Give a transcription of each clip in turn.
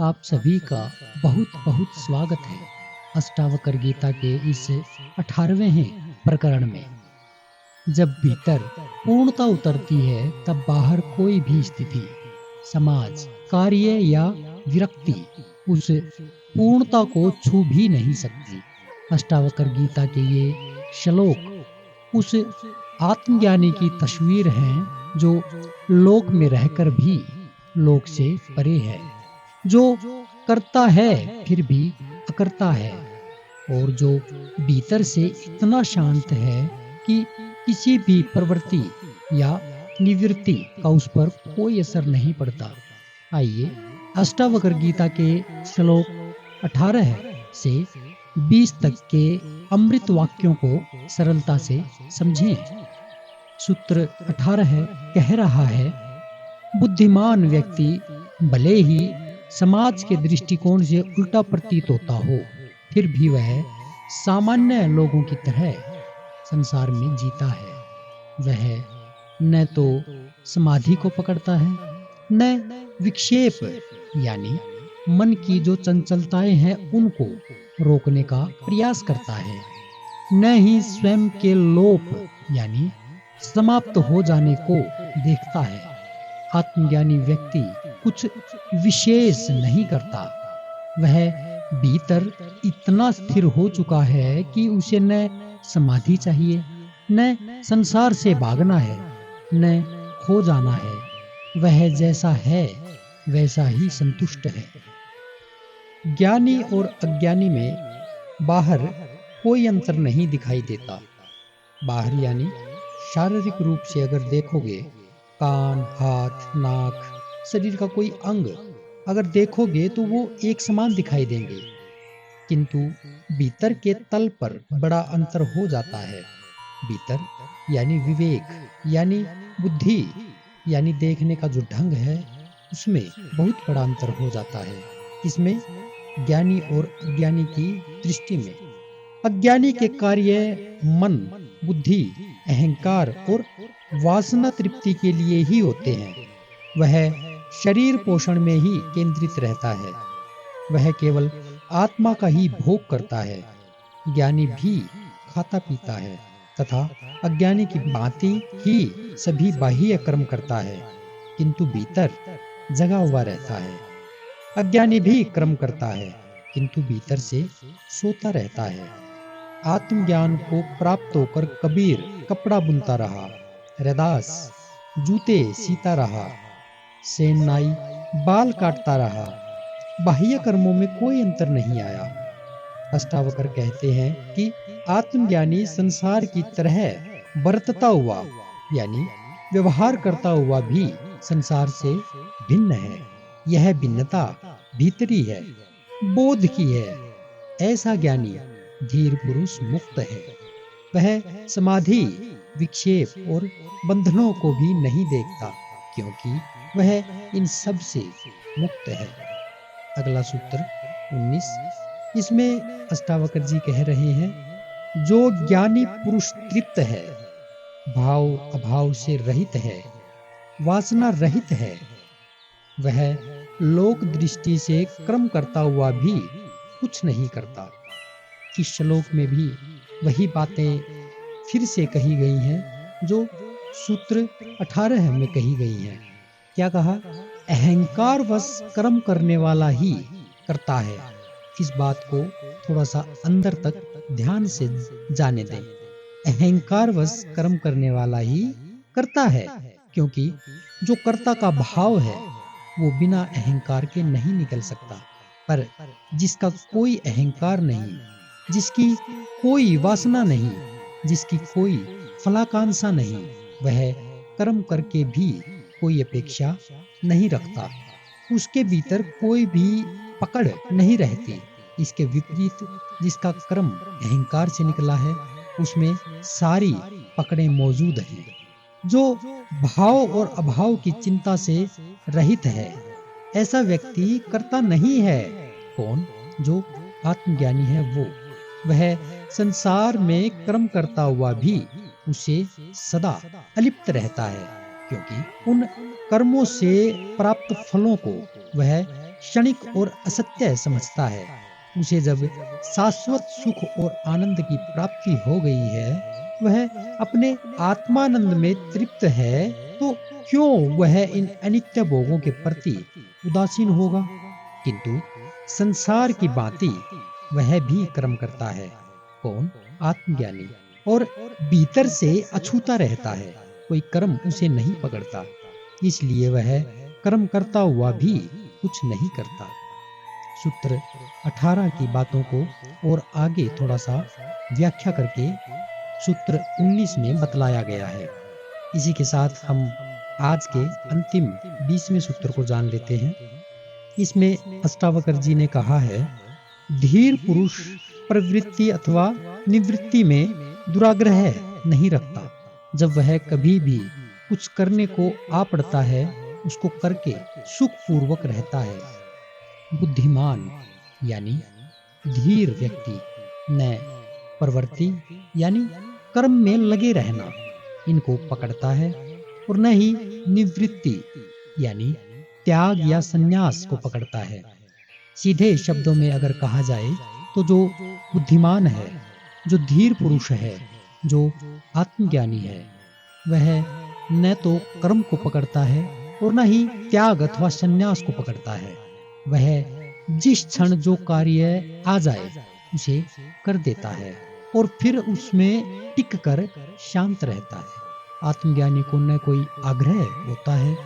आप सभी का बहुत बहुत स्वागत है अष्टावक्र गीता के इस 18वें प्रकरण में। जब भीतर पूर्णता उतरती है तब बाहर कोई भी स्थिति, समाज, कार्य या विरक्ति उस पूर्णता को छू भी नहीं सकती। अष्टावक्र गीता के ये श्लोक उस आत्मज्ञानी की तस्वीर हैं जो लोक में रहकर भी लोक से परे है, जो करता है फिर भी अकर्ता है, और जो भीतर से इतना शांत है कि किसी भी प्रवृत्ति या निवृत्ति का उस पर कोई असर नहीं पड़ता। आइए अष्टावक्र गीता के श्लोक 18 से 20 तक के अमृत वाक्यों को सरलता से समझें। सूत्र 18 कह रहा है, बुद्धिमान व्यक्ति भले ही समाज के दृष्टिकोण से उल्टा प्रतीत होता हो, फिर भी वह सामान्य लोगों की तरह संसार में जीता है। वह न तो समाधि को पकड़ता है, न विक्षेप यानी मन की जो चंचलताएं हैं उनको रोकने का प्रयास करता है, न ही स्वयं के लोप यानी समाप्त हो जाने को देखता है। आत्मज्ञानी व्यक्ति कुछ विशेष नहीं करता। वह भीतर इतना स्थिर हो चुका है कि उसे न समाधि चाहिए, न संसार से भागना है, न खो जाना है। वह जैसा है वैसा ही संतुष्ट है। ज्ञानी और अज्ञानी में बाहर कोई अंतर नहीं दिखाई देता। बाहर यानी शारीरिक रूप से अगर देखोगे, कान, हाथ, नाक, शरीर का कोई अंग अगर देखोगे तो वो एक समान दिखाई देंगे, किंतु भीतर के तल पर बड़ा अंतर हो जाता है। भीतर यानी विवेक यानी बुद्धि यानी देखने का जो ढंग है उसमें बहुत बड़ा अंतर हो जाता है। इसमें ज्ञानी और अज्ञानी की दृष्टि में अज्ञानी के कार्य मन, बुद्धि, अहंकार और वासना तृप्ति के लिए ही होते हैं। वह शरीर पोषण में ही केंद्रित रहता है। वह केवल आत्मा का ही भोग करता है। ज्ञानी भी खाता पीता है तथा अज्ञानी की भांति ही सभी बाह्य कर्म करता है, किंतु भीतर जगा हुआ रहता है। अज्ञानी भी कर्म करता है किंतु भीतर से सोता रहता है। आत्मज्ञान को प्राप्त होकर कबीर कपड़ा बुनता रहा, रैदास जूते सीता रहा, सेनाई बाल काटता रहा। बाह्य कर्मों में कोई अंतर नहीं आया। अष्टावक्र कहते हैं कि आत्मज्ञानी संसार की तरह बरतता हुआ यानी व्यवहार करता हुआ भी संसार से भिन्न है। यह भिन्नता भीतरी है, बोध की है। ऐसा ज्ञानी धीर पुरुष मुक्त है। वह समाधि, विक्षेप और बंधनों को भी नहीं देखता, क्योंकि वह इन सब से मुक्त है। अगला सूत्र 19, इसमें अष्टावक्र जी कह रहे हैं, जो ज्ञानी पुरुष तृप्त है, भाव अभाव से रहित है, वासना रहित है, वह लोक दृष्टि से कर्म करता हुआ भी कुछ नहीं करता। इस श्लोक में भी वही बातें फिर से कही गई हैं जो सूत्र 18 में कही गई हैं। क्या कहा? अहंकार वश कर्म करने वाला ही करता है। इस बात को थोड़ा सा अंदर तक ध्यान से जाने दें। अहंकार वश कर्म करने वाला ही करता है, क्योंकि जो कर्ता का भाव है वो बिना अहंकार के नहीं निकल सकता। पर जिसका कोई अहंकार नहीं, जिसकी कोई वासना नहीं, जिसकी कोई फलाकांक्षा नहीं, वह कर्म करके भी कोई अपेक्षा नहीं रखता। उसके भीतर कोई भी पकड़ नहीं रहती। इसके विपरीत जिसका कर्म अहंकार से निकला है उसमें सारी पकड़ें मौजूद हैं। जो भाव और अभाव की चिंता से रहित है, ऐसा व्यक्ति कर्ता नहीं है। कौन? जो आत्मज्ञानी है वो। वह संसार में कर्म करता हुआ भी उसे सदा अलिप्त रहता है, क्योंकि उन कर्मों से प्राप्त फलों को वह क्षणिक और असत्य समझता है। उसे जब शाश्वत सुख और आनंद की प्राप्ति हो गई है, वह अपने आत्मानंद में तृप्त है, तो क्यों वह इन अनित्य भोगों के प्रति उदासीन होगा? किंतु संसार की भांति वह भी कर्म करता है। कौन? आत्मज्ञानी। और भीतर से अछूता रहता है, कोई कर्म उसे नहीं पकड़ता, इसलिए वह कर्म करता हुआ भी कुछ नहीं करता। सूत्र 18 की बातों को और आगे थोड़ा सा व्याख्या करके सूत्र 19 में बतलाया गया है। इसी के साथ हम आज के अंतिम 20वें सूत्र को जान लेते हैं। इसमें अष्टावकर जी ने कहा है, धीर पुरुष प्रवृत्ति अथवा निवृत्ति में दुराग्रह नहीं रखता। जब वह कभी भी कुछ करने को आ पड़ता है, उसको करके सुख पूर्वक रहता है। बुद्धिमान यानी धीर व्यक्ति न प्रवृत्ति यानी कर्म में लगे रहना इनको पकड़ता है, और न ही निवृत्ति यानी त्याग या संन्यास को पकड़ता है। सीधे शब्दों में अगर कहा जाए तो जो बुद्धिमान है, जो धीर पुरुष है, जो आत्मज्ञानी है, वह न तो कर्म को पकड़ता है और न ही त्याग अथवा संन्यास को पकड़ता है। वह जिस क्षण जो कार्य आ जाए उसे कर देता है और फिर उसमें टिक कर शांत रहता है। आत्मज्ञानी को न कोई आग्रह होता है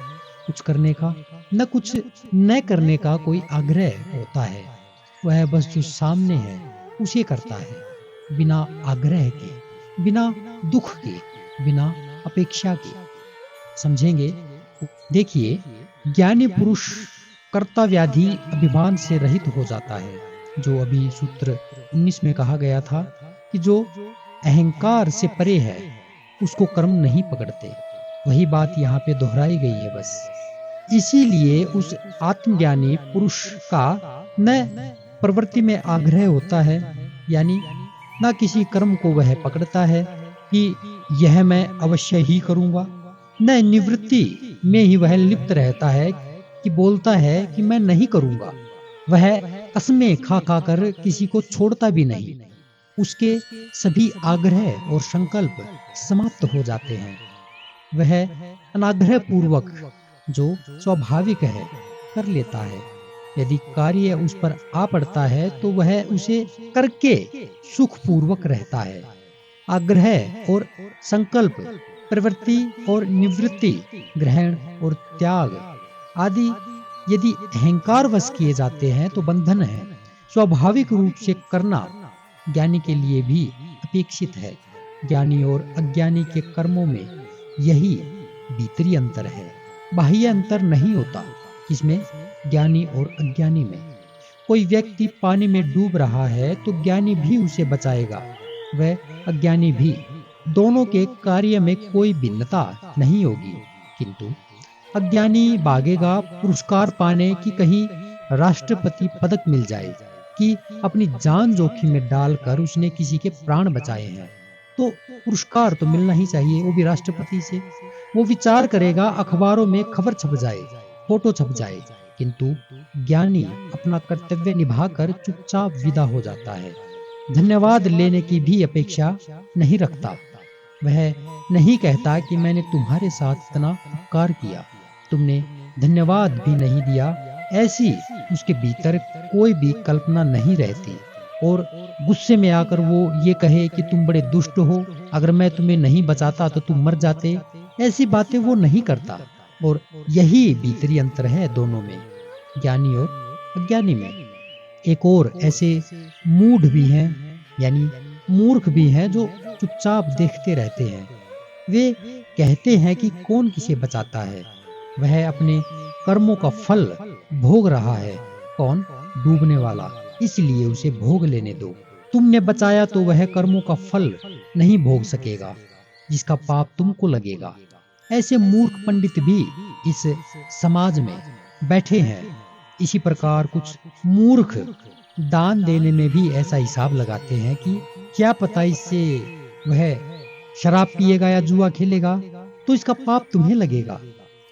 कुछ करने का, न कुछ न करने का कोई आग्रह होता है। वह बस जो सामने है उसे करता है, बिना आग्रह के, बिना दुख के, बिना अपेक्षा के। समझेंगे? देखिए, ज्ञानी पुरुष कर्ता व्याधि अभिमान से रहित हो जाता है। जो अभी सूत्र 19 में कहा गया था कि जो अहंकार से परे है उसको कर्म नहीं पकड़ते, वही बात यहाँ पे दोहराई गई है बस। इसीलिए उस आत्मज्ञानी पुरुष का न प्रवृत्ति में आग्रह होता है, यानी न किसी कर्म को वह पकड़ता है कि यह मैं अवश्य ही करूंगा, न निवृत्ति में ही वह लिप्त रहता है कि बोलता है कि मैं नहीं करूंगा। वह कसमें खा खा कर किसी को छोड़ता भी नहीं। उसके सभी आग्रह और संकल्प समाप्त हो जाते हैं। वह अनाग्रह पूर्वक जो स्वाभाविक है कर लेता है। यदि कार्य उस पर आ पड़ता है तो वह उसे करके सुख पूर्वक रहता है। आग्रह और संकल्प, प्रवृत्ति और निवृत्ति, ग्रहण और त्याग आदि यदि अहंकार वश किए जाते हैं तो बंधन है। स्वाभाविक रूप से करना ज्ञानी के लिए भी अपेक्षित है। ज्ञानी और अज्ञानी के कर्मों में यही भीतरी अंतर है, बाह्य अंतर नहीं होता। इसमें ज्ञानी और अज्ञानी में कोई व्यक्ति पानी में डूब रहा है तो ज्ञानी भी उसे बचाएगा, वह अज्ञानी भी। दोनों के कार्य में कोई भिन्नता नहीं होगी, किंतु अज्ञानी भागेगा पुरस्कार पाने की कहीं राष्ट्रपति पदक मिल जाए, कि अपनी जान जोखिम में डालकर उसने किसी के प्राण बचाए हैं, तो पुरस्कार तो मिलना ही चाहिए, वो भी राष्ट्रपति से। वो विचार करेगा, अखबारों में खबर छप जाए, फोटो छप जाए, किंतु ज्ञानी अपना कर्तव्य निभाकर चुपचाप विदा हो जाता है। धन्यवाद लेने की भी अपेक्षा नहीं रखता। वह नहीं कहता कि मैंने तुम्हारे साथ इतना उपकार किया, तुमने धन्यवाद भी नहीं दिया। ऐसी उसके भीतर कोई भी कल्पना नहीं रहती, और गुस्से में आकर वो ये कहे कि तुम बड़े दुष्ट हो, अगर मैं तुम्हें नहीं बचाता तो तुम मर जाते। ऐसी बातें वो नहीं करता। और यही भीतरी अंतर है दोनों में, ज्ञानी और अज्ञानी में। एक और ऐसे मूढ़ भी हैं, यानी मूर्ख भी हैं, जो चुपचाप देखते रहते हैं। वे कहते हैं कि कौन किसे बचाता है, वह अपने कर्मों का फल भोग रहा है। कौन? डूबने वाला, इसलिए उसे भोग लेने दो। तुमने बचाया तो वह कर्मों का फल नहीं भोग सकेगा, जिसका पाप तुमको लगेगा। ऐसे मूर्ख पंडित भी इस समाज में बैठे हैं। इसी प्रकार कुछ मूर्ख दान देने में भी ऐसा हिसाब लगाते हैं कि क्या पता इससे वह शराब पिएगा या जुआ खेलेगा तो इसका पाप तुम्हें लगेगा,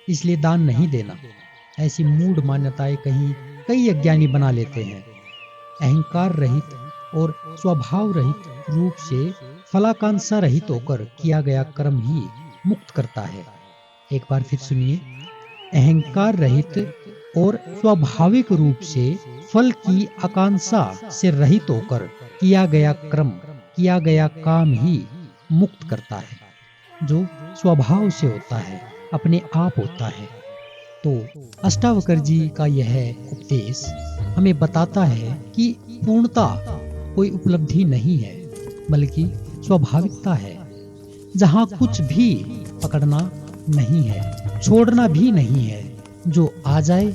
इसलिए दान नहीं देना। ऐसी मूढ़ मान्यताएं कहीं कई अज्ञानी बना लेते हैं। अहंकार रहित और स्वभाव रहित रूप से फलाकांक्षा रहित होकर किया गया कर्म ही मुक्त करता है। एक बार फिर सुनिए, अहंकार रहित और स्वाभाविक रूप से फल की आकांक्षा से रहित होकर किया गया कर्म, किया गया काम ही मुक्त करता है, जो स्वभाव से होता है, अपने आप होता है। तो अष्टावकर जी का यह उपदेश हमें बताता है कि पूर्णता कोई उपलब्धि नहीं है, बल्कि स्वाभाविकता है, जहाँ कुछ भी पकड़ना नहीं है, छोड़ना भी नहीं है। जो आ जाए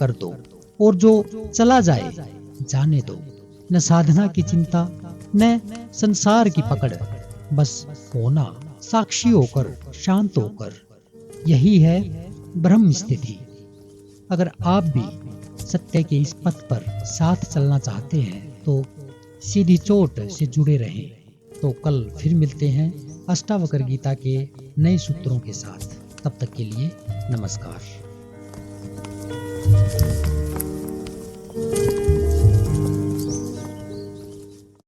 कर दो और जो चला जाए जाने दो। न साधना की चिंता, न संसार की पकड़, बस होना, साक्षी होकर, शांत होकर। यही है ब्रह्म स्थिति। अगर आप भी सत्य के इस पथ पर साथ चलना चाहते हैं तो सीधी चोट से जुड़े रहें। तो कल फिर मिलते हैं अष्टावकर गीता के नए सूत्रों के साथ। तब तक के लिए नमस्कार।